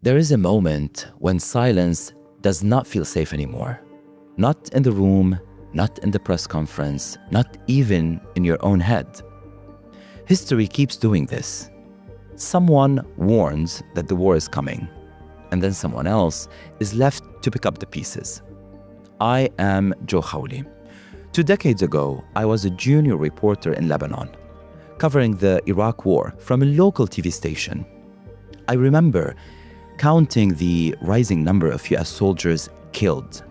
There is a moment when silence does not feel safe anymore. Not in the room, not in the press conference, not even in your own head. History keeps doing this. Someone warns that the war is coming, and then someone else is left to pick up the pieces. I am Joe Khawli. 2 decades ago, I was a junior reporter in Lebanon, covering the Iraq War from a local TV station. I remember counting the rising number of US soldiers killed,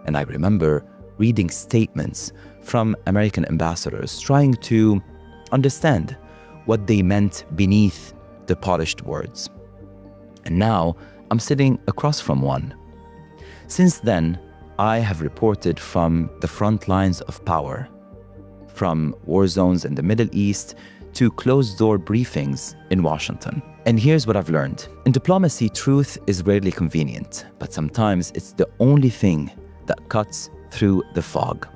and I remember reading statements from American ambassadors trying to understand what they meant beneath the polished words. And now I'm sitting across from one. Since then, I have reported from the front lines of power, from war zones in the Middle East to closed-door briefings in Washington. And here's what I've learned. In diplomacy, truth is rarely convenient, but sometimes it's the only thing that cuts through the fog.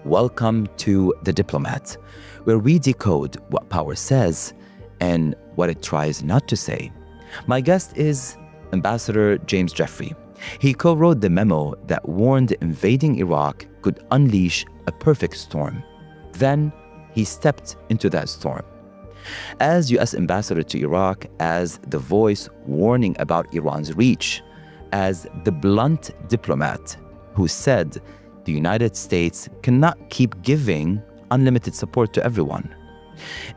Welcome to The Diplomat, where we decode what power says and what it tries not to say. My guest is Ambassador James Jeffrey. He co-wrote the memo that warned invading Iraq could unleash a perfect storm. Then he stepped into that storm. As U.S. ambassador to Iraq, as the voice warning about Iran's reach, as the blunt diplomat who said the United States cannot keep giving unlimited support to everyone.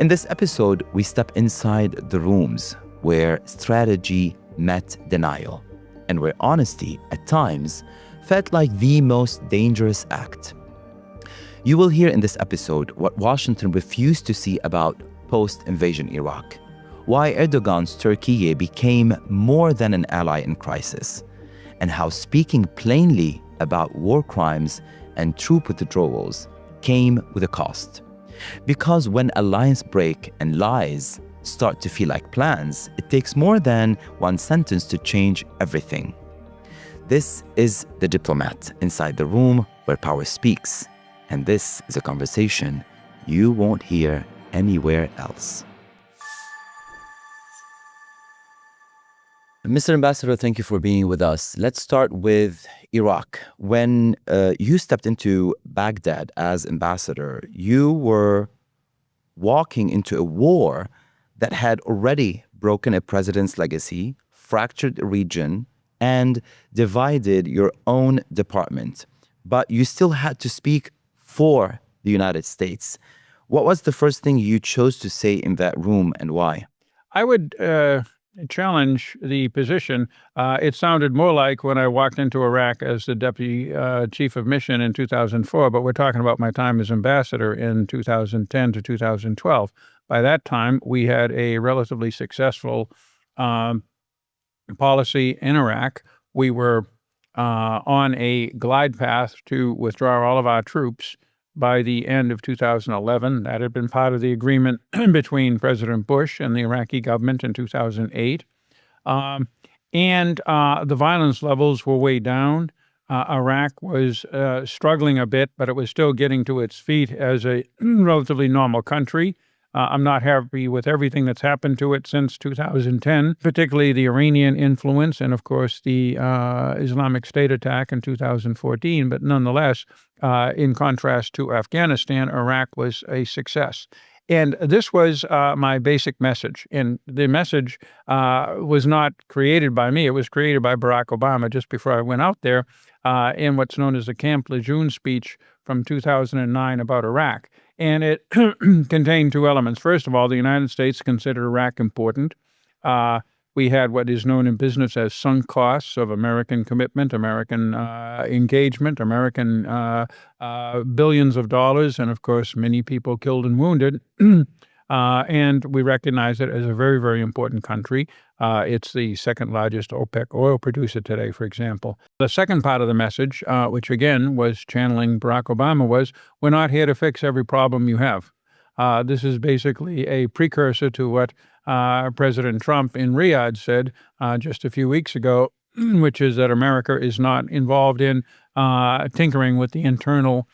In this episode, we step inside the rooms where strategy met denial, and where honesty, at times, felt like the most dangerous act. You will hear in this episode what Washington refused to see about post-invasion Iraq, why Erdogan's Turkey became more than an ally in crisis, and how speaking plainly about war crimes and troop withdrawals came with a cost. Because when alliances break and lies start to feel like plans, it takes more than one sentence to change everything. This is The Diplomat, inside the room where power speaks. And this is a conversation you won't hear anywhere else. Mr. Ambassador, thank you for being with us. Let's start with Iraq. When you stepped into Baghdad as ambassador, you were walking into a war that had already broken a president's legacy, fractured a region, and divided your own department. But you still had to speak for the United States. What was the first thing you chose to say in that room, and why? I would challenge the position. It sounded more like when I walked into Iraq as the deputy chief of mission in 2004, but we're talking about my time as ambassador in 2010 to 2012. By that time, we had a relatively successful policy in Iraq. We were on a glide path to withdraw all of our troops by the end of 2011. That had been part of the agreement between President Bush and the Iraqi government in 2008. And the violence levels were way down. Iraq was struggling a bit, but it was still getting to its feet as a relatively normal country. I'm not happy with everything that's happened to it since 2010, particularly the Iranian influence and, of course, the Islamic State attack in 2014. But nonetheless, in contrast to Afghanistan, Iraq was a success. And this was my basic message. And the message was not created by me. It was created by Barack Obama just before I went out there in what's known as the Camp Lejeune speech from 2009 about Iraq. And it contained two elements. First of all, the United States considered Iraq important. We had what is known in business as sunk costs of American commitment, American engagement, American billions of dollars, and of course, many people killed and wounded. And we recognize it as a very, very important country. It's the second largest OPEC oil producer today, for example. The second part of the message, which again was channeling Barack Obama, was we're not here to fix every problem you have. This is basically a precursor to what President Trump in Riyadh said just a few weeks ago, which is that America is not involved in tinkering with the internal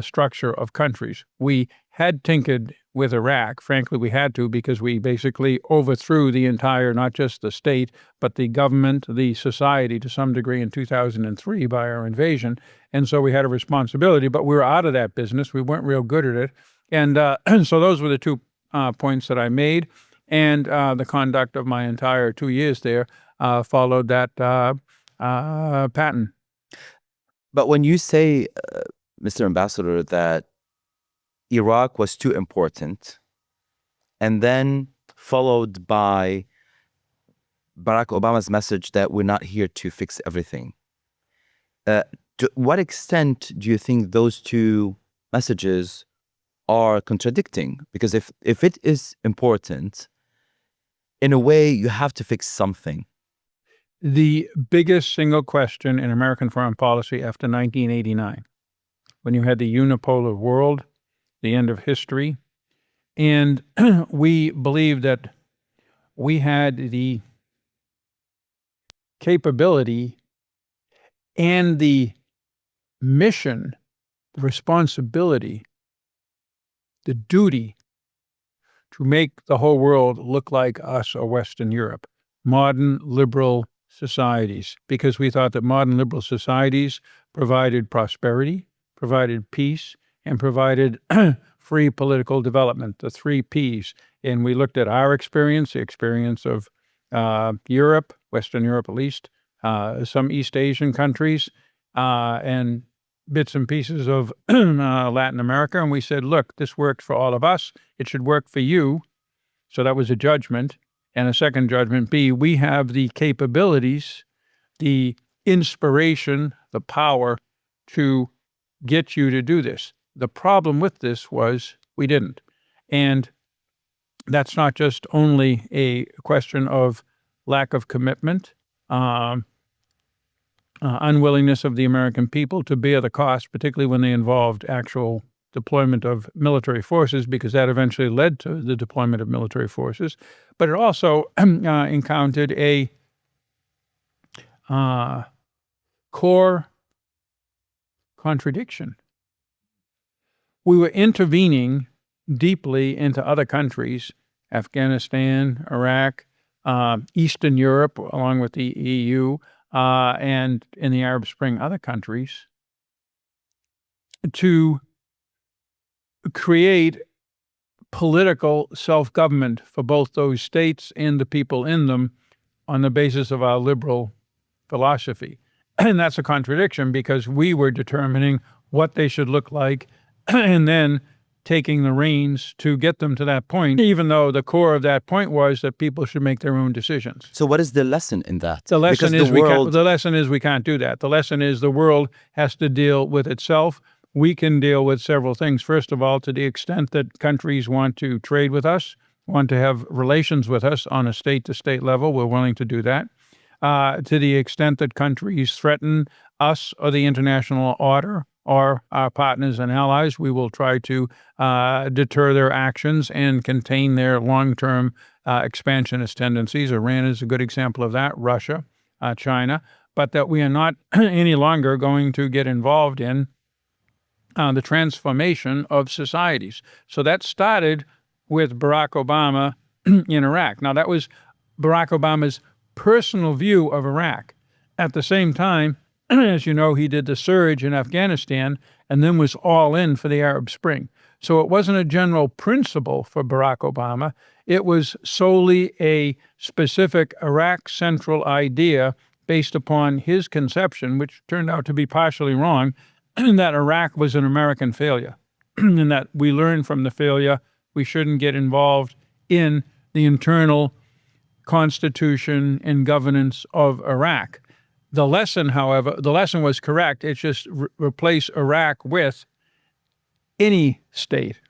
structure of countries. We had tinkered with Iraq. Frankly, we had to, because we basically overthrew the entire, not just the state, but the government, the society to some degree in 2003 by our invasion. And so we had a responsibility, but we were out of that business. We weren't real good at it. And so those were the 2 points that I made. And the conduct of my entire 2 years there followed that pattern. But when you say, Mr. Ambassador, that Iraq was too important, and then followed by Barack Obama's message that we're not here to fix everything, to what extent do you think those 2 messages are contradicting? Because if it is important, in a way, you have to fix something. The biggest single question in American foreign policy after 1989, when you had the unipolar world, the end of history, and we believed that we had the capability and the mission, the responsibility, the duty to make the whole world look like us or Western Europe, modern liberal societies, because we thought that modern liberal societies provided prosperity, provided peace, and provided free political development, the 3 Ps. And we looked at our experience, the experience of Europe, Western Europe at least, some East Asian countries, and bits and pieces of Latin America. And we said, look, this worked for all of us. It should work for you. So that was a judgment. And a second judgment, B, we have the capabilities, the inspiration, the power to get you to do this. The problem with this was we didn't. And that's not just only a question of lack of commitment, unwillingness of the American people to bear the cost, particularly when they involved actual deployment of military forces, because that eventually led to the deployment of military forces. But it also encountered a core contradiction. We were intervening deeply into other countries, Afghanistan, Iraq, Eastern Europe, along with the EU, and in the Arab Spring, other countries, to create political self-government for both those states and the people in them on the basis of our liberal philosophy. And that's a contradiction, because we were determining what they should look like and then taking the reins to get them to that point, even though the core of that point was that people should make their own decisions. So what is the lesson in that? The lesson is we can't do that. The lesson is the world has to deal with itself. We can deal with several things. First of all, to the extent that countries want to trade with us, want to have relations with us on a state-to-state level, we're willing to do that. To the extent that countries threaten us or the international order or our partners and allies, we will try to deter their actions and contain their long-term expansionist tendencies. Iran is a good example of that, Russia, China, but that we are not any longer going to get involved in the transformation of societies. So that started with Barack Obama in Iraq. Now, that was Barack Obama's personal view of Iraq. At the same time, as you know, he did the surge in Afghanistan and then was all in for the Arab Spring. So it wasn't a general principle for Barack Obama. It was solely a specific Iraq central idea based upon his conception, which turned out to be partially wrong, that Iraq was an American failure, and that we learned from the failure we shouldn't get involved in the internal constitution and governance of Iraq. The lesson, however, was correct. It's just replace Iraq with any state.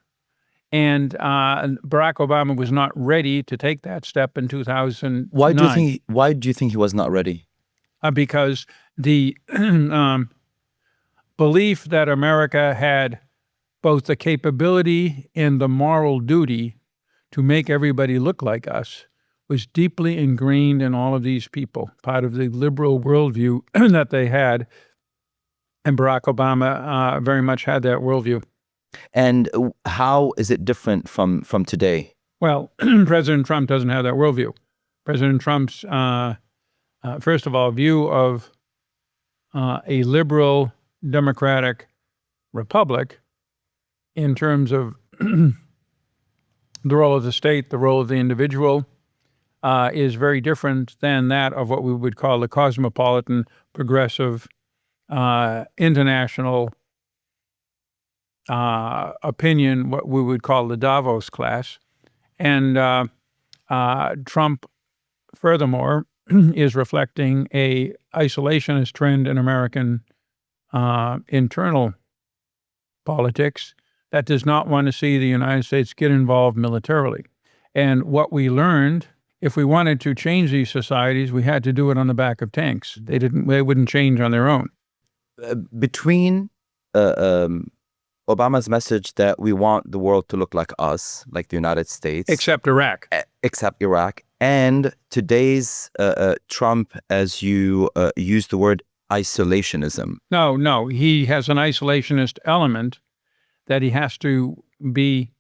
And Barack Obama was not ready to take that step in 2009. Why do you think he was not ready? Because the belief that America had both the capability and the moral duty to make everybody look like us was deeply ingrained in all of these people, part of the liberal worldview that they had. And Barack Obama very much had that worldview. And how is it different from today? Well, President Trump doesn't have that worldview. President Trump's, first of all, view of a liberal democratic republic in terms of the role of the state, the role of the individual, is very different than that of what we would call the cosmopolitan, progressive, international opinion, what we would call the Davos class. And Trump, furthermore, is reflecting a isolationist trend in American internal politics that does not want to see the United States get involved militarily. And what we learned, if we wanted to change these societies, we had to do it on the back of tanks. They wouldn't change on their own. Between Obama's message that we want the world to look like us, like the United States, Except Iraq. And today's Trump, as you use the word isolationism. No, he has an isolationist element that he has to be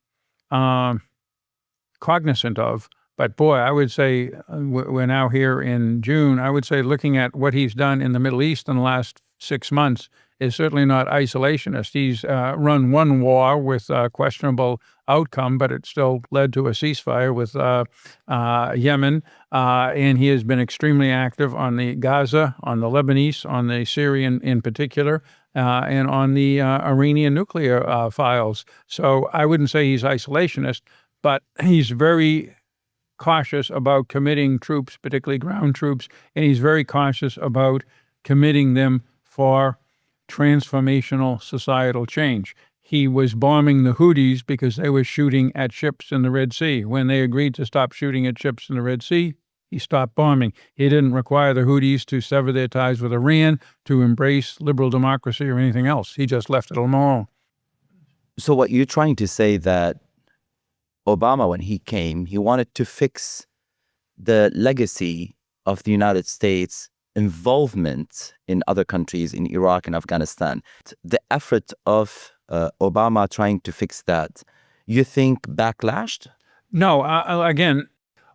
cognizant of. But boy, I would say we're now here in June. I would say looking at what he's done in the Middle East in the last 6 months is certainly not isolationist. He's run one war with questionable outcome, but it still led to a ceasefire with Yemen. And he has been extremely active on the Gaza, on the Lebanese, on the Syrian in particular, and on the Iranian nuclear files. So I wouldn't say he's isolationist, but he's very cautious about committing troops, particularly ground troops, and he's very cautious about committing them for transformational societal change. He was bombing the Houthis because they were shooting at ships in the Red Sea. When they agreed to stop shooting at ships in the Red Sea, he stopped bombing. He didn't require the Houthis to sever their ties with Iran, to embrace liberal democracy or anything else. He just left it alone. So what you're trying to say that Obama, when he came, he wanted to fix the legacy of the United States involvement in other countries, in Iraq and Afghanistan. The effort of Obama trying to fix that, you think backlashed? No, again,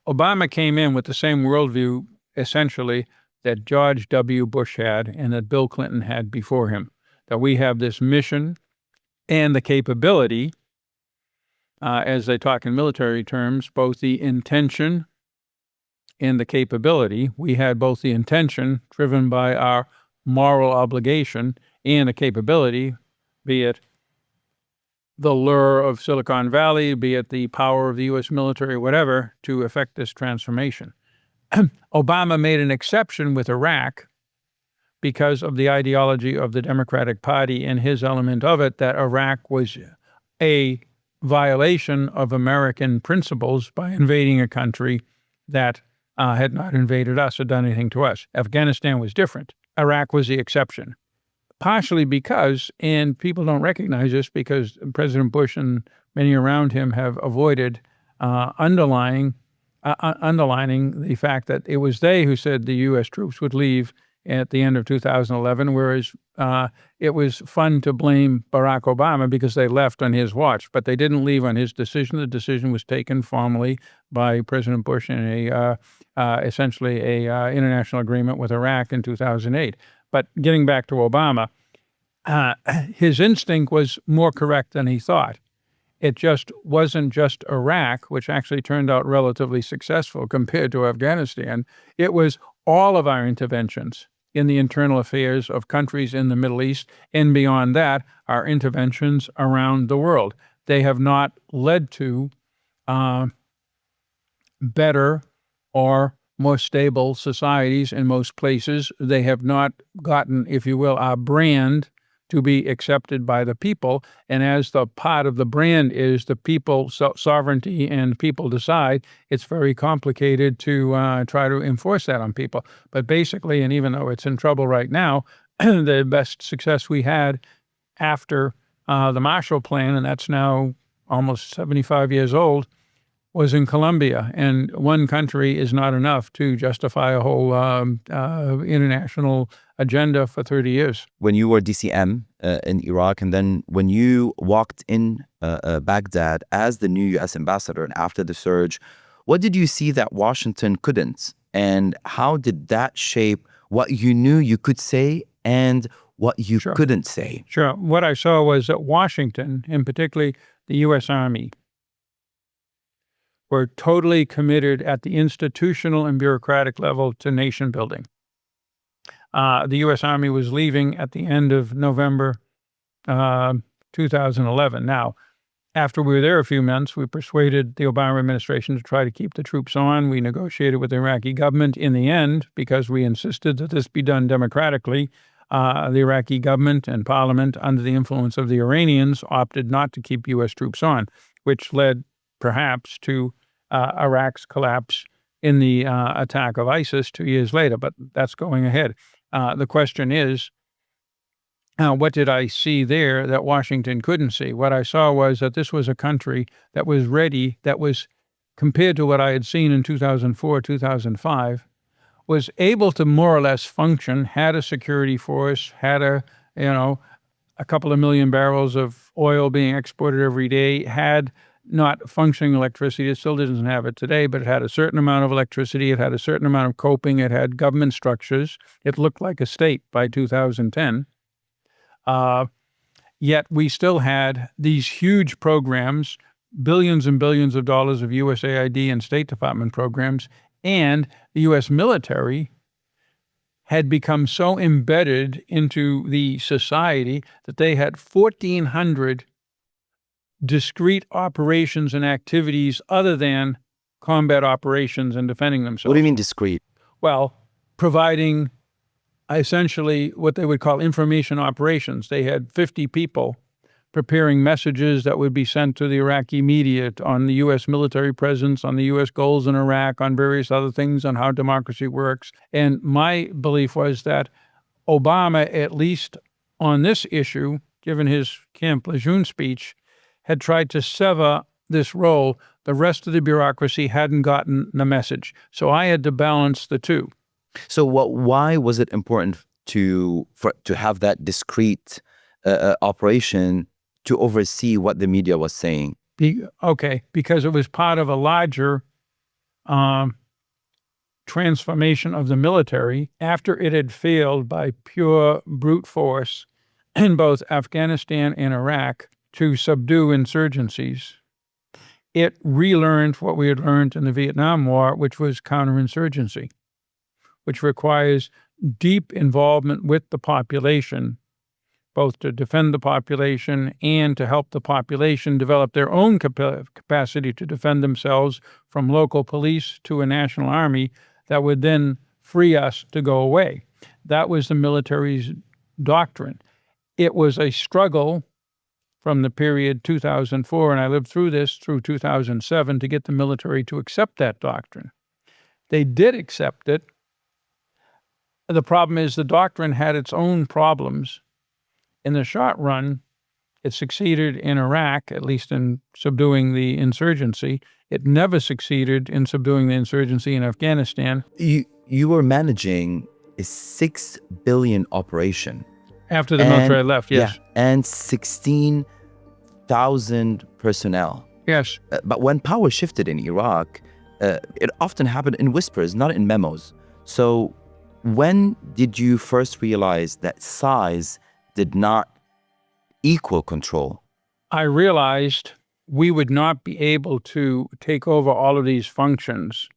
Obama came in with the same worldview, essentially, that George W. Bush had and that Bill Clinton had before him, that we have this mission and the capability, as they talk in military terms, both the intention and the capability. We had both the intention driven by our moral obligation and the capability, be it the lure of Silicon Valley, be it the power of the U.S. military, whatever, to effect this transformation. Obama made an exception with Iraq because of the ideology of the Democratic Party and his element of it, that Iraq was a violation of American principles by invading a country that had not invaded us or done anything to us. Afghanistan was different. Iraq was the exception. Partially because, and people don't recognize this because President Bush and many around him have avoided underlining the fact that it was they who said the U.S. troops would leave at the end of 2011, whereas it was fun to blame Barack Obama because they left on his watch, but they didn't leave on his decision. The decision was taken formally by President Bush in essentially a international agreement with Iraq in 2008. But getting back to Obama, his instinct was more correct than he thought. It just wasn't just Iraq, which actually turned out relatively successful compared to Afghanistan. It was all of our interventions in the internal affairs of countries in the Middle East, and beyond that, our interventions around the world. They have not led to better or more stable societies in most places. They have not gotten, if you will, our brand to be accepted by the people. And as the part of the brand is the people, sovereignty, and people decide, it's very complicated to try to enforce that on people. But basically, and even though it's in trouble right now, the best success we had after the Marshall Plan, and that's now almost 75 years old, was in Colombia, and one country is not enough to justify a whole international agenda for 30 years. When you were DCM in Iraq, and then when you walked in Baghdad as the new U.S. ambassador and after the surge, what did you see that Washington couldn't? And how did that shape what you knew you could say and what you couldn't say? Sure. What I saw was that Washington, and particularly the U.S. Army, were totally committed at the institutional and bureaucratic level to nation building. The U.S. Army was leaving at the end of November 2011. Now, after we were there a few months, we persuaded the Obama administration to try to keep the troops on. We negotiated with the Iraqi government. In the end, because we insisted that this be done democratically, the Iraqi government and parliament, under the influence of the Iranians, opted not to keep U.S. troops on, which led perhaps to Iraq's collapse in the attack of ISIS 2 years later, but that's going ahead. The question is, what did I see there that Washington couldn't see? What I saw was that this was a country that was ready, that was, compared to what I had seen in 2004, 2005, was able to more or less function, had a security force, had a couple of million barrels of oil being exported every day, had not functioning electricity. It still doesn't have it today, but it had a certain amount of electricity. It had a certain amount of coping. It had government structures. It looked like a state by 2010. Yet we still had these huge programs, billions and billions of dollars of USAID and State Department programs, and the U.S. military had become so embedded into the society that they had 1,400 discrete operations and activities other than combat operations and defending themselves. What do you mean discrete? Well, providing essentially what they would call information operations. They had 50 people preparing messages that would be sent to the Iraqi media on the U.S. military presence, on the U.S. goals in Iraq, on various other things, on how democracy works. And my belief was that Obama, at least on this issue, given his Camp Lejeune speech, had tried to sever this role. The rest of the bureaucracy hadn't gotten the message. So I had to balance the two. So why was it important to have that discrete operation to oversee what the media was saying? Because it was part of a larger transformation of the military after it had failed by pure brute force in both Afghanistan and Iraq to subdue insurgencies. It relearned what we had learned in the Vietnam War, which was counterinsurgency, which requires deep involvement with the population, both to defend the population and to help the population develop their own capacity to defend themselves, from local police to a national army that would then free us to go away. That was the military's doctrine. It was a struggle from the period 2004, and I lived through this through 2007, to get the military to accept that doctrine. They did accept it. The problem is the doctrine had its own problems. In the short run, it succeeded in Iraq, at least in subduing the insurgency. It never succeeded in subduing the insurgency in Afghanistan. You were managing a $6 billion operation. After the military left, yes. Yeah, and 16,000 personnel. Yes. But when power shifted in Iraq, it often happened in whispers, not in memos. So when did you first realize that size did not equal control? I realized we would not be able to take over all of these functions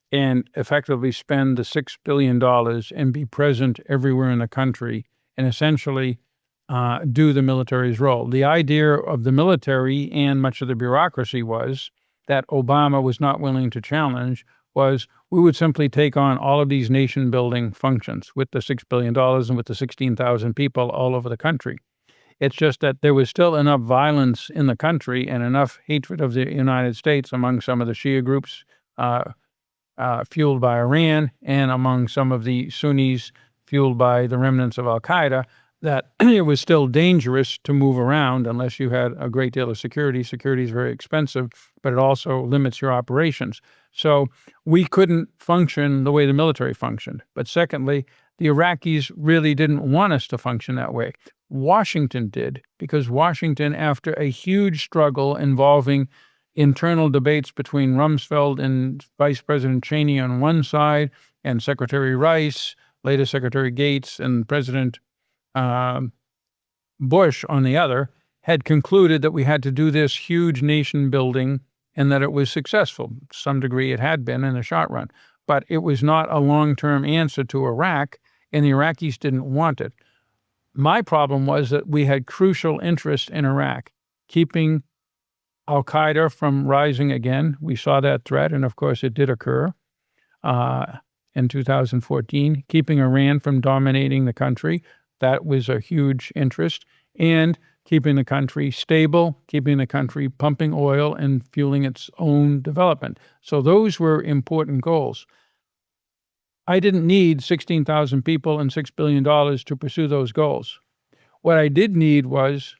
and effectively spend the $6 billion and be present everywhere in the country and essentially do the military's role. The idea of the military and much of the bureaucracy was that Obama was not willing to challenge was we would simply take on all of these nation-building functions with the $6 billion and with the 16,000 people all over the country. It's just that there was still enough violence in the country and enough hatred of the United States among some of the Shia groups fueled by Iran, and among some of the Sunnis fueled by the remnants of al-Qaeda, that it was still dangerous to move around unless you had a great deal of security. Security is very expensive, but it also limits your operations. So we couldn't function the way the military functioned. But secondly, the Iraqis really didn't want us to function that way. Washington did, because Washington, after a huge struggle involving internal debates between Rumsfeld and Vice President Cheney on one side, and Secretary Rice, later Secretary Gates, and President Bush on the other, had concluded that we had to do this huge nation building and that it was successful. To some degree it had been in the short run, but it was not a long-term answer to Iraq, and the Iraqis didn't want it. My problem was that we had crucial interest in Iraq, keeping al-Qaeda from rising again. We saw that threat, and of course it did occur in 2014, keeping Iran from dominating the country. That was a huge interest, and keeping the country stable, keeping the country pumping oil and fueling its own development. So those were important goals. I didn't need 16,000 people and $6 billion to pursue those goals. What I did need was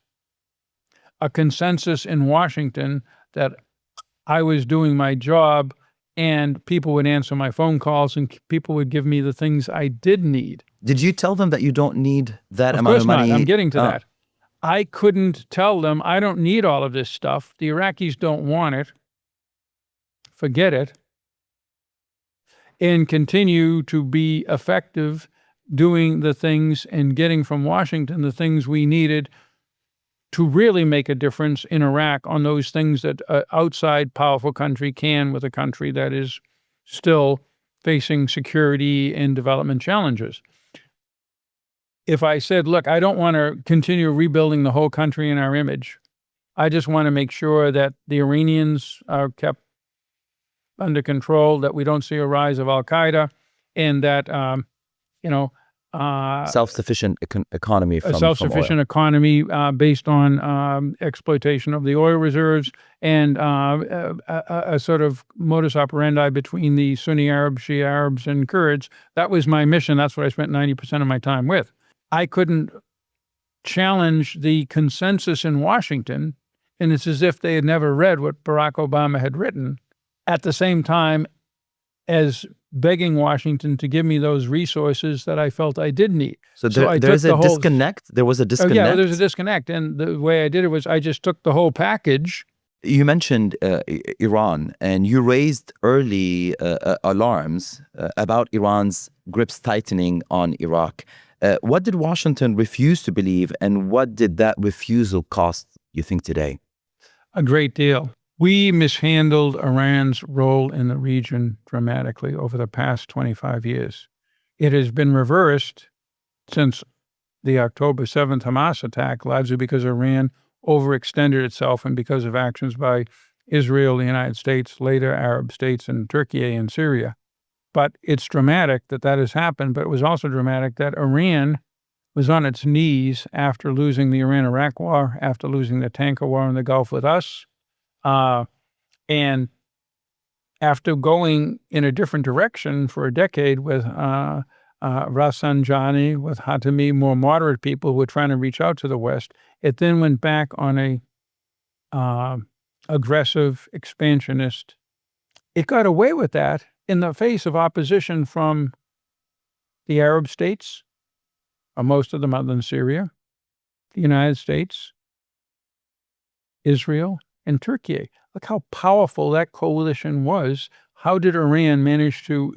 a consensus in Washington that I was doing my job, and people would answer my phone calls and people would give me the things I did need. Did you tell them that you don't need that amount of money? Of course not. I'm getting to that. I couldn't tell them, I don't need all of this stuff. The Iraqis don't want it. Forget it. And continue to be effective doing the things and getting from Washington the things we needed to really make a difference in Iraq on those things that an outside powerful country can with a country that is still facing security and development challenges. If I said, look, I don't want to continue rebuilding the whole country in our image. I just want to make sure that the Iranians are kept under control, that we don't see a rise of al-Qaeda, and that, self-sufficient economy from a self-sufficient oil. Economy based on exploitation of the oil reserves, and a sort of modus operandi between the Sunni Arabs, Shia Arabs, and Kurds. That was my mission. That's what I spent 90% of my time with. I couldn't challenge the consensus in Washington, and it's as if they had never read what Barack Obama had written, at the same time as begging Washington to give me those resources that I felt I did need. So there's a disconnect? There was a disconnect? Yeah, there's a disconnect. And the way I did it was I just took the whole package. You mentioned Iran, and you raised early alarms about Iran's grips tightening on Iraq. What did Washington refuse to believe, and what did that refusal cost, you think, today? A great deal. We mishandled Iran's role in the region dramatically over the past 25 years. It has been reversed since the October 7th Hamas attack, largely because Iran overextended itself and because of actions by Israel, the United States, later Arab states, and Turkey and Syria. But it's dramatic that that has happened, but it was also dramatic that Iran was on its knees after losing the Iran-Iraq war, after losing the tanker war in the Gulf with us, and after going in a different direction for a decade with Rafsanjani, with Hatami, more moderate people who were trying to reach out to the West, it then went back on a aggressive, expansionist. It got away with that in the face of opposition from the Arab states, most of them other than Syria, the United States, Israel, and Turkey. Look how powerful that coalition was. How did Iran manage to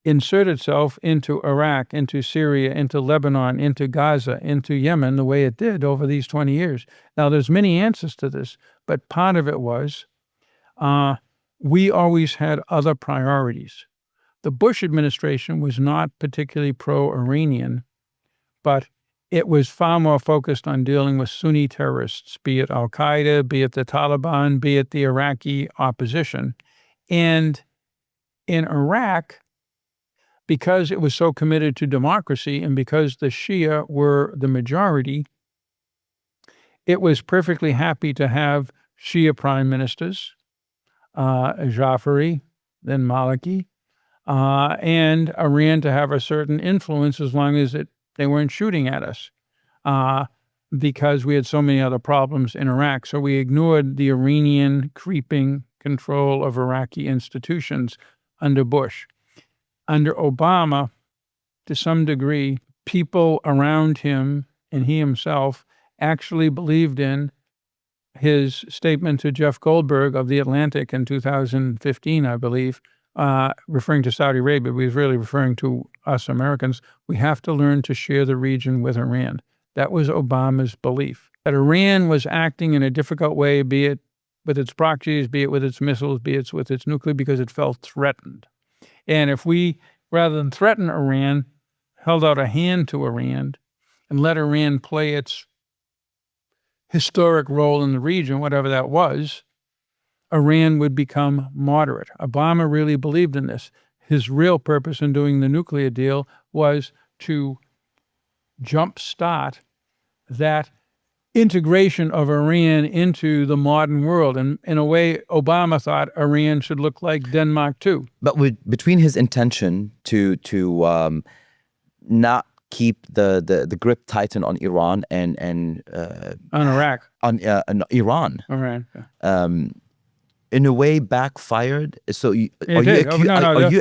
insert itself into Iraq, into Syria, into Lebanon, into Gaza, into Yemen the way it did over these 20 years? Now, there's many answers to this, but part of it was we always had other priorities. The Bush administration was not particularly pro-Iranian, but it was far more focused on dealing with Sunni terrorists, be it al-Qaeda, be it the Taliban, be it the Iraqi opposition. And in Iraq, because it was so committed to democracy and because the Shia were the majority, it was perfectly happy to have Shia prime ministers, Jafari, then Maliki, and Iran to have a certain influence as long as they weren't shooting at us, because we had so many other problems in Iraq. So we ignored the Iranian creeping control of Iraqi institutions under Bush. Under Obama, to some degree, people around him and he himself actually believed in his statement to Jeff Goldberg of The Atlantic in 2015, I believe, referring to Saudi Arabia. He was really referring to us Americans. We have to learn to share the region with Iran. That was Obama's belief. That Iran was acting in a difficult way, be it with its proxies, be it with its missiles, be it with its nuclear, because it felt threatened. And if we, rather than threaten Iran, held out a hand to Iran and let Iran play its historic role in the region, whatever that was, Iran would become moderate. Obama really believed in this. His real purpose in doing the nuclear deal was to jumpstart that integration of Iran into the modern world. And in a way, Obama thought Iran should look like Denmark too. But between his intention to not keep the grip tighten on Iran and on Iraq, on Iran, in a way backfired. So are you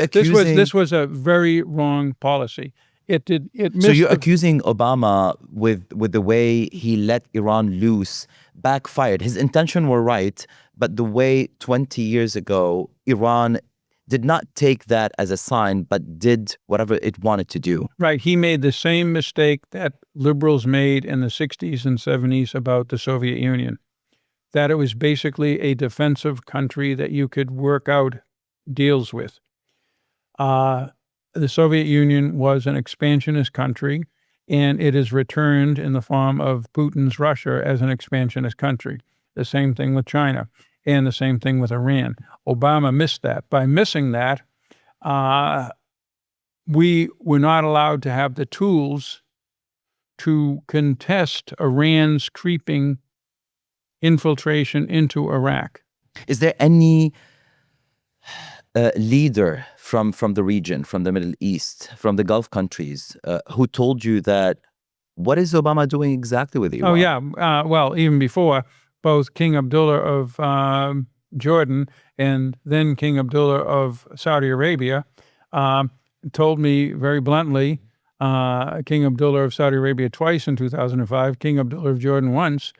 accusing? This was a very wrong policy. It missed. So you're accusing Obama with the way he let Iran loose backfired. His intention were right, but the way 20 years ago Iran did not take that as a sign, but did whatever it wanted to do. Right. He made the same mistake that liberals made in the 60s and 70s about the Soviet Union, that it was basically a defensive country that you could work out deals with. The Soviet Union was an expansionist country, and it is returned in the form of Putin's Russia as an expansionist country. The same thing with China, and the same thing with Iran. Obama missed that. By missing that, we were not allowed to have the tools to contest Iran's creeping infiltration into Iraq. Is there any leader from the region, from the Middle East, from the Gulf countries, who told you that, what is Obama doing exactly with Iran? Oh, yeah. Well, even before, both King Abdullah of Jordan and then King Abdullah of Saudi Arabia told me very bluntly, King Abdullah of Saudi Arabia twice in 2005, King Abdullah of Jordan once,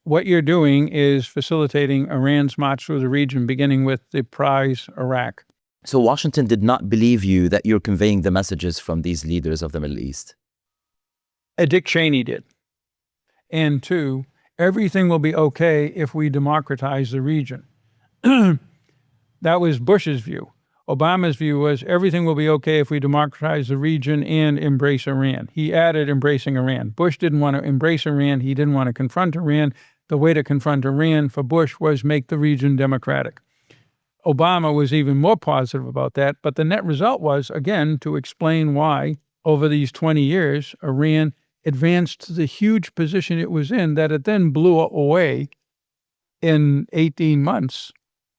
what you're doing is facilitating Iran's march through the region, beginning with the prize Iraq. So Washington did not believe you that you're conveying the messages from these leaders of the Middle East? Dick Cheney did. And two, everything will be okay if we democratize the region. That was Bush's view. Obama's view was everything will be okay if we democratize the region and embrace Iran. He added embracing Iran. Bush didn't want to embrace Iran. He didn't want to confront Iran. The way to confront Iran for Bush was make the region democratic. Obama was even more positive about that, but the net result was, again, to explain why over these 20 years, Iran advanced to the huge position it was in, that it then blew away in 18 months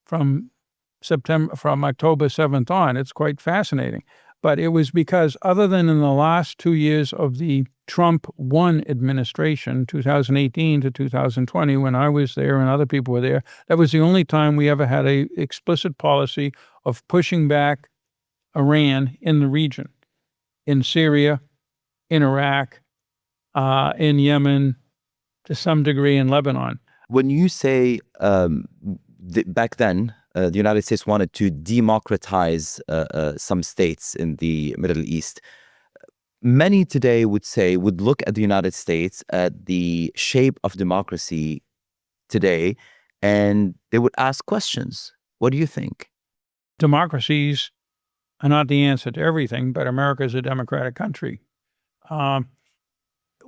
from October 7th on. It's quite fascinating. But it was because, other than in the last 2 years of the Trump 1 administration, 2018 to 2020, when I was there and other people were there, that was the only time we ever had a explicit policy of pushing back Iran in the region, in Syria, in Iraq, in Yemen, to some degree in Lebanon. When you say back then, the United States wanted to democratize some states in the Middle East, many today would look at the United States, at the shape of democracy today, and they would ask questions. What do you think? Democracies are not the answer to everything, but America is a democratic country.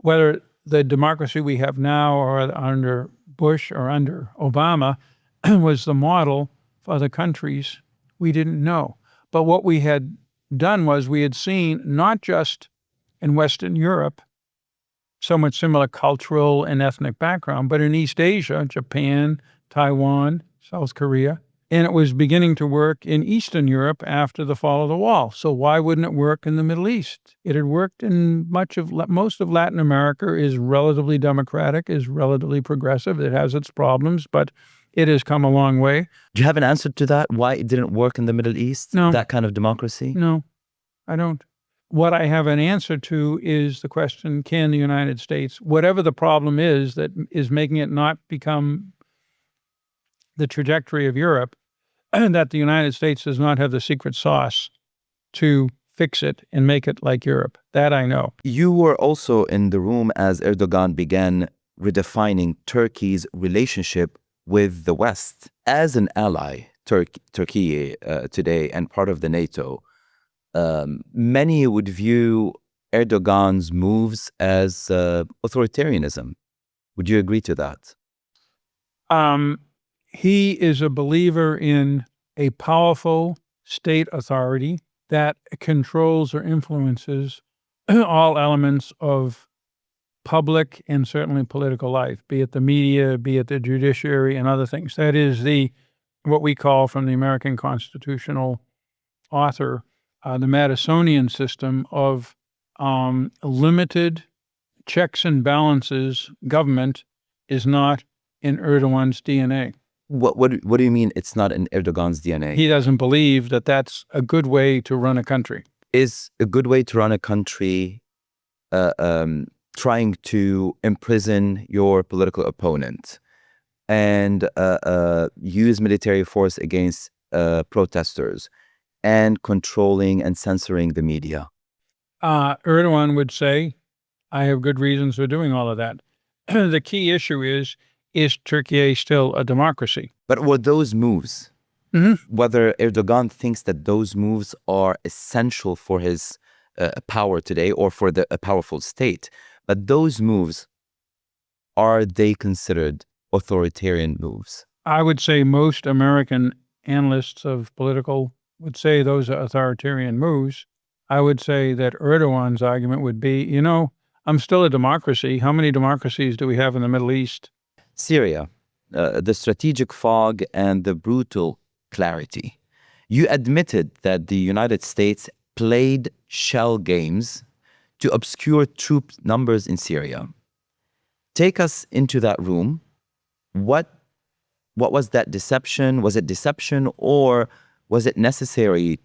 Whether the democracy we have now or under Bush or under Obama was the model for other countries, we didn't know. But what we had done was we had seen, not just in Western Europe, somewhat similar cultural and ethnic background, but in East Asia, Japan, Taiwan, South Korea, and it was beginning to work in Eastern Europe after the fall of the wall. So why wouldn't it work in the Middle East? It had worked in most of Latin America is relatively democratic, is relatively progressive. It has its problems, but it has come a long way. Do you have an answer to that? Why it didn't work in the Middle East? No. That kind of democracy? No, I don't. What I have an answer to is the question, can the United States, whatever the problem is that is making it not become the trajectory of Europe, and that the United States does not have the secret sauce to fix it and make it like Europe. That I know. You were also in the room as Erdogan began redefining Turkey's relationship with the West. As an ally, Turkey today and part of the NATO, many would view Erdogan's moves as authoritarianism. Would you agree to that? He is a believer in a powerful state authority that controls or influences all elements of public and certainly political life, be it the media, be it the judiciary and other things. That is what we call from the American constitutional author, the Madisonian system of limited checks and balances. Government is not in Erdogan's DNA. What do you mean it's not in Erdogan's DNA? He doesn't believe that that's a good way to run a country. Is a good way to run a country trying to imprison your political opponent and use military force against protesters and controlling and censoring the media? Erdogan would say, I have good reasons for doing all of that. The key issue is Turkey still a democracy? But were those moves, whether Erdogan thinks that those moves are essential for his power today or for a powerful state, but those moves, are they considered authoritarian moves? I would say most American analysts of political would say those are authoritarian moves. I would say that Erdogan's argument would be, I'm still a democracy. How many democracies do we have in the Middle East? Syria, the strategic fog and the brutal clarity. You admitted that the United States played shell games to obscure troop numbers in Syria. Take us into that room. What was that deception? Was it deception, or was it necessary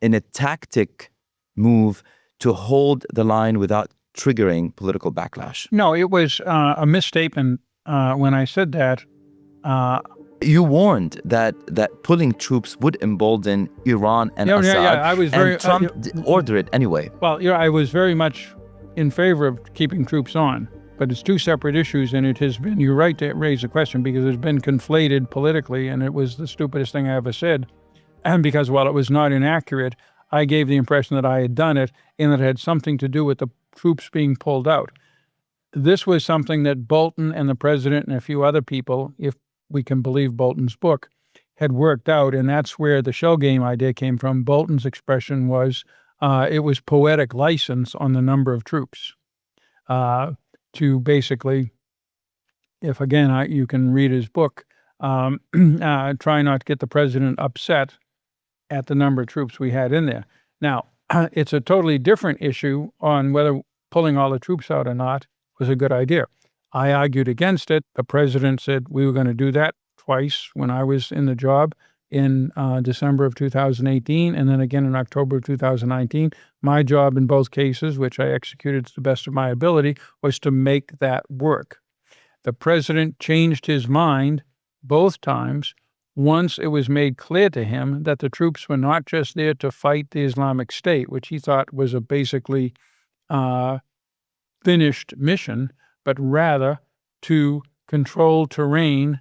in a tactic move to hold the line without triggering political backlash? No, it was a misstatement when I said that. You warned that pulling troops would embolden Iran and Assad. I was very, and Trump ordered it anyway. Well, I was very much in favor of keeping troops on, but it's two separate issues, and it has been, you're right to raise the question, because it's been conflated politically, and it was the stupidest thing I ever said. And because while it was not inaccurate, I gave the impression that I had done it and that it had something to do with the troops being pulled out. This was something that Bolton and the president and a few other people, if we can believe Bolton's book, had worked out, and that's where the shell game idea came from. Bolton's expression was, it was poetic license on the number of troops to basically, if again, you can read his book, try not to get the president upset at the number of troops we had in there. Now, it's a totally different issue on whether pulling all the troops out or not was a good idea. I argued against it. The president said we were going to do that twice when I was in the job in December of 2018 and then again in October of 2019. My job in both cases, which I executed to the best of my ability, was to make that work. The president changed his mind both times once it was made clear to him that the troops were not just there to fight the Islamic State, which he thought was a basically finished mission, but rather to control terrain,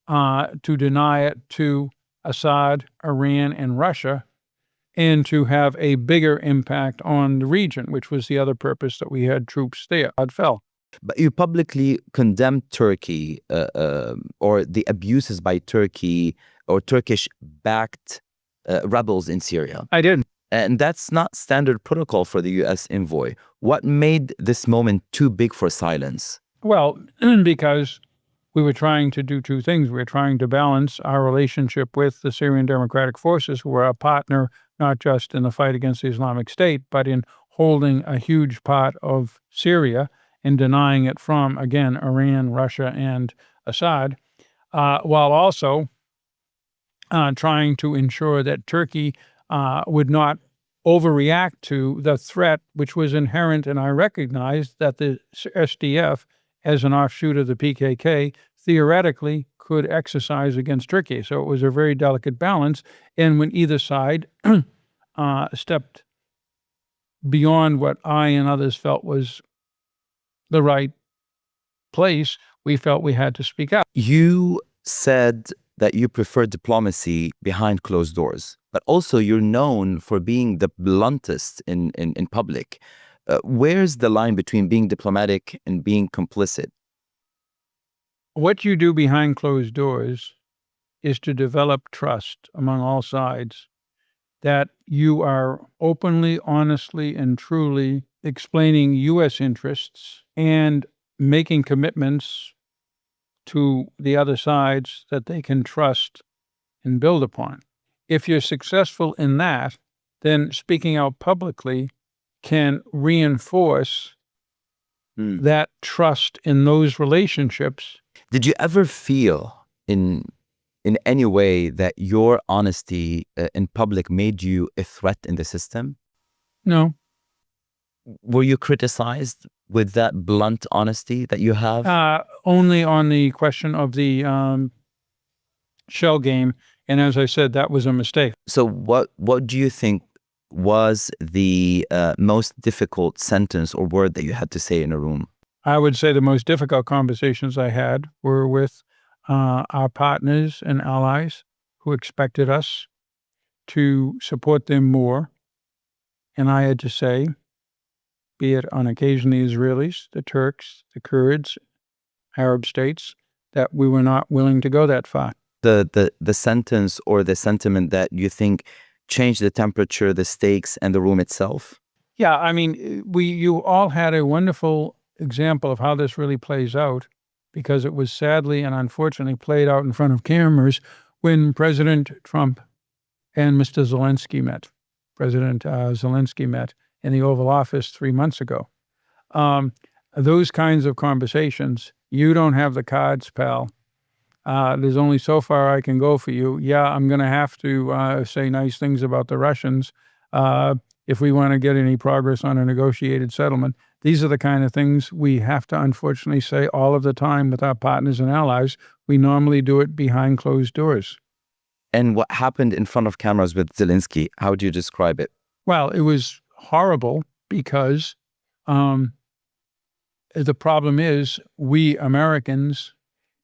to deny it to Assad, Iran, and Russia, and to have a bigger impact on the region, which was the other purpose that we had troops there. It fell. But you publicly condemned Turkey or the abuses by Turkey or Turkish-backed rebels in Syria. I did. And that's not standard protocol for the U.S. envoy. What made this moment too big for silence? Well, because we were trying to do two things. We were trying to balance our relationship with the Syrian Democratic Forces, who were our partner, not just in the fight against the Islamic State, but in holding a huge part of Syria and denying it from, again, Iran, Russia, and Assad. while also trying to ensure that Turkey would not overreact to the threat which was inherent. And I recognized that the SDF, as an offshoot of the PKK, theoretically could exercise against Turkey. So it was a very delicate balance. And when either side stepped beyond what I and others felt was the right place, we felt we had to speak out. You said that you prefer diplomacy behind closed doors, but also you're known for being the bluntest in public. Where's the line between being diplomatic and being complicit? What you do behind closed doors is to develop trust among all sides that you are openly, honestly, and truly explaining U.S. interests and making commitments to the other sides that they can trust and build upon. If you're successful in that, then speaking out publicly can reinforce that trust in those relationships. Did you ever feel in any way that your honesty in public made you a threat in the system? No. Were you criticized with that blunt honesty that you have? Only on the question of the shell game. And as I said, that was a mistake. So what do you think was the most difficult sentence or word that you had to say in a room? I would say the most difficult conversations I had were with our partners and allies who expected us to support them more. And I had to say, be it on occasion the Israelis, the Turks, the Kurds, Arab states, that we were not willing to go that far. The sentence or the sentiment that you think changed the temperature, the stakes, and the room itself? Yeah, I mean, you all had a wonderful example of how this really plays out, because it was sadly and unfortunately played out in front of cameras when President Trump and Mr. Zelensky met. President Zelensky met in the Oval Office 3 months ago. Those kinds of conversations, you don't have the cards, pal. There's only so far I can go for you. Yeah, I'm going to have to say nice things about the Russians if we want to get any progress on a negotiated settlement. These are the kind of things we have to unfortunately say all of the time with our partners and allies. We normally do it behind closed doors. And what happened in front of cameras with Zelensky, how do you describe it? Well, it was horrible because the problem is we Americans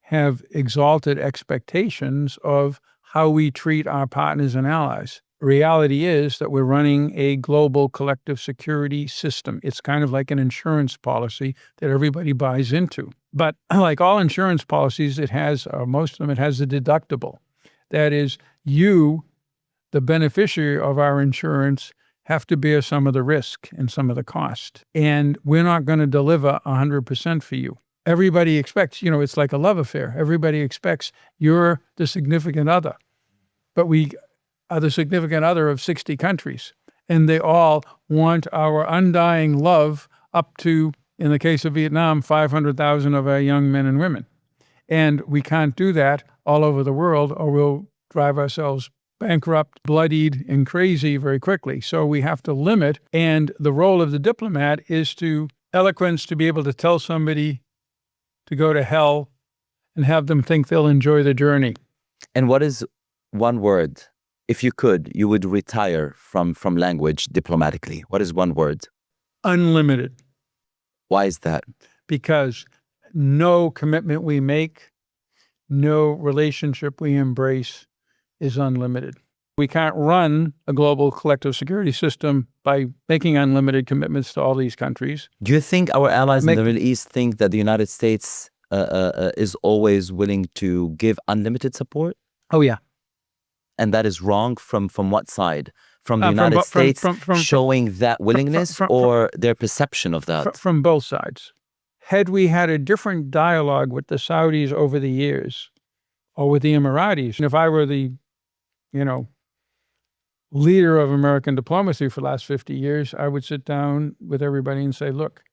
have exalted expectations of how we treat our partners and allies. Reality is that we're running a global collective security system. It's kind of like an insurance policy that everybody buys into. But like all insurance policies, it has, or most of them, it has a deductible. That is, you, the beneficiary of our insurance, have to bear some of the risk and some of the cost. And we're not going to deliver 100% for you. Everybody expects, it's like a love affair. Everybody expects you're the significant other. But we are the significant other of 60 countries. And they all want our undying love up to, in the case of Vietnam, 500,000 of our young men and women. And we can't do that all over the world, or we'll drive ourselves bankrupt, bloodied, and crazy very quickly. So we have to limit. And the role of the diplomat is to eloquence, to be able to tell somebody to go to hell and have them think they'll enjoy the journey. And what is one word, if you could, you would retire from language diplomatically? What is one word? Unlimited. Why is that? Because no commitment we make, no relationship we embrace is unlimited. We can't run a global collective security system by making unlimited commitments to all these countries. Do you think our allies in the Middle East think that the United States is always willing to give unlimited support? Oh, yeah. And that is wrong from what side? From the United States showing that willingness or their perception of that? From both sides. Had we had a different dialogue with the Saudis over the years, or with the Emiratis, and if I were the, leader of American diplomacy for the last 50 years, I would sit down with everybody and say, look,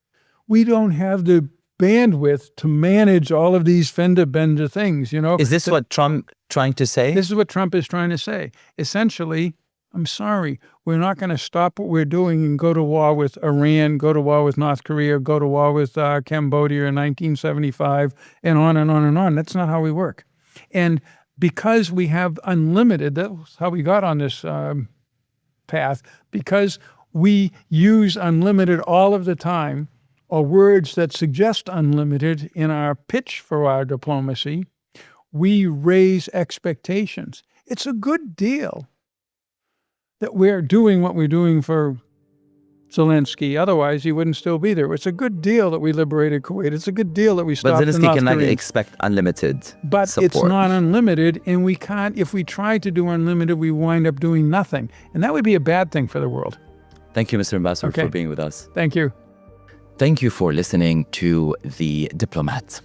we don't have the bandwidth to manage all of these fender-bender things, you know? Is this what Trump trying to say? This is what Trump is trying to say. Essentially, I'm sorry, we're not going to stop what we're doing and go to war with Iran, go to war with North Korea, go to war with Cambodia in 1975, and on and on and on. That's not how we work. And because we have unlimited, that's how we got on this path, because we use unlimited all of the time, or words that suggest unlimited in our pitch for our diplomacy, we raise expectations. It's a good deal that we're doing what we're doing for Zelensky. Otherwise, he wouldn't still be there. It's a good deal that we liberated Kuwait. It's a good deal that we stopped the North But Zelensky cannot Koreans. expect unlimited But support. it's not unlimited, and we can't. If we try to do unlimited, we wind up doing nothing. And that would be a bad thing for the world. Thank you, Mr. Ambassador, Okay. for being with us. Thank you. Thank you for listening to The Diplomat.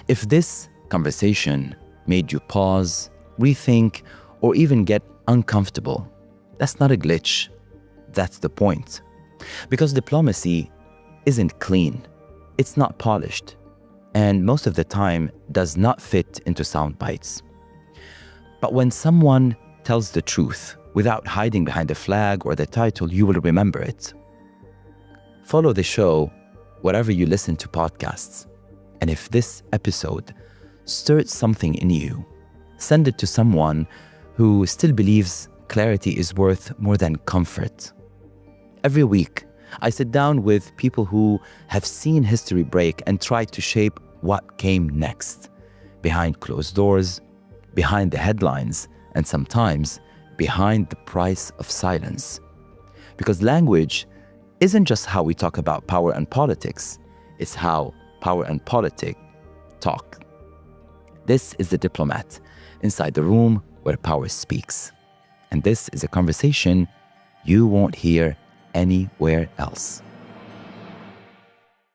If this conversation made you pause, rethink, or even get uncomfortable, that's not a glitch. That's the point. Because diplomacy isn't clean, it's not polished, and most of the time does not fit into sound bites. But when someone tells the truth without hiding behind a flag or the title, you will remember it. Follow the show wherever you listen to podcasts. And if this episode stirred something in you, send it to someone who still believes clarity is worth more than comfort. Every week, I sit down with people who have seen history break and try to shape what came next, behind closed doors, behind the headlines, and sometimes behind the price of silence. Because language isn't just how we talk about power and politics, it's how power and politics talk. This is The Diplomat, inside the room where power speaks. And this is a conversation you won't hear anywhere else.